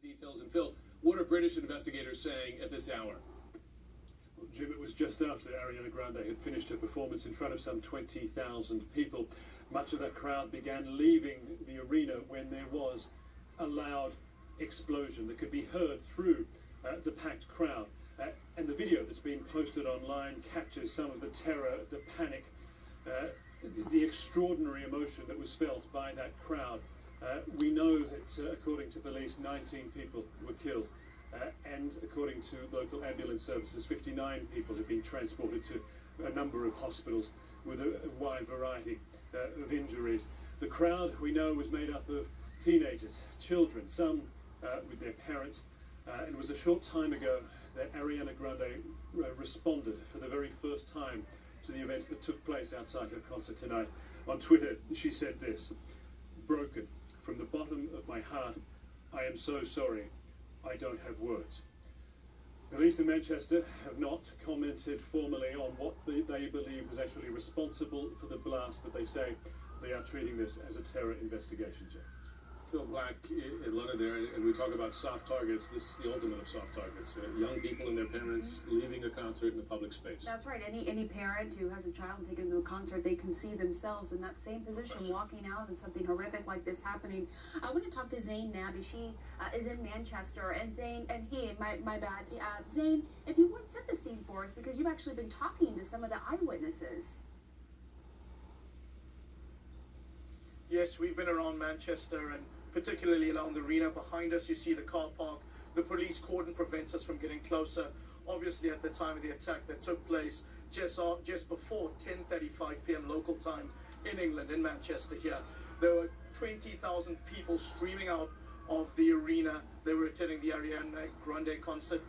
Details. And Phil, what are British investigators saying at this hour? Well, Jim, it was just after Ariana Grande had finished her performance in front of some 20,000 people. Much of that crowd began leaving the arena when there was a loud explosion that could be heard through the packed crowd. And the video that's been posted online captures some of the terror, the panic, the extraordinary emotion that was felt by that crowd. We know that, according to police, 19 people were killed. And according to local ambulance services, 59 people have been transported to a number of hospitals with a wide variety of injuries. The crowd, we know, was made up of teenagers, children, some with their parents. And it was a short time ago that Ariana Grande responded for the very first time to the events that took place outside her concert tonight. On Twitter, she said this: "Broken from the bottom of my heart, I am so sorry. I don't have words." Police in Manchester have not commented formally on what they believe was actually responsible for the blast, but they say they are treating this as a terror investigation, Jeff. Phil Black in London there, and we talk about soft targets. This is the ultimate of soft targets. Young people and their parents leaving a concert in a public space. That's right. Any parent who has a child taken to a concert, they can see themselves in that same position, walking out and something horrific like this happening. I want to talk to Zane Nabby. She is in Manchester. And Zane, and my bad. Zane, if you would set the scene for us, because you've actually been talking to some of the eyewitnesses. Yes, we've been around Manchester, and particularly around the arena. Behind us, you see the car park. The police cordon prevents us from getting closer. Obviously, at the time of the attack that took place just before 10:35 p.m. local time in England, in Manchester here, there were 20,000 people streaming out of the arena. They were attending the Ariana Grande concert.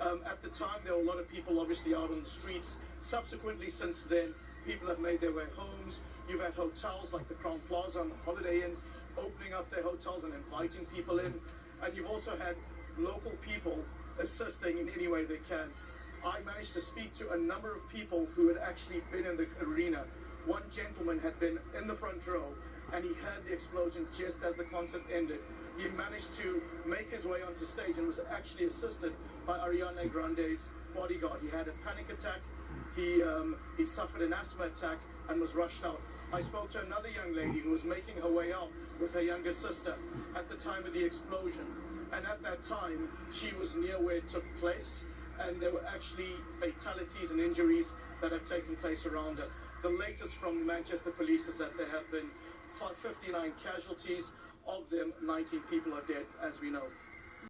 At the time, there were a lot of people obviously out on the streets. Subsequently, since then, people have made their way homes. You've had hotels like the Crown Plaza and the Holiday Inn opening up their hotels and inviting people in. And you've also had local people assisting in any way they can. I managed to speak to a number of people who had actually been in the arena. One gentleman had been in the front row, and he heard the explosion just as the concert ended. He managed to make his way onto stage and was actually assisted by Ariana Grande's bodyguard. He had a panic attack. He suffered an asthma attack and was rushed out. I spoke to another young lady who was making her way out with her younger sister at the time of the explosion. And at that time, she was near where it took place, and there were actually fatalities and injuries that have taken place around her. The latest from Manchester Police is that there have been 59 casualties. Of them, 19 people are dead, as we know.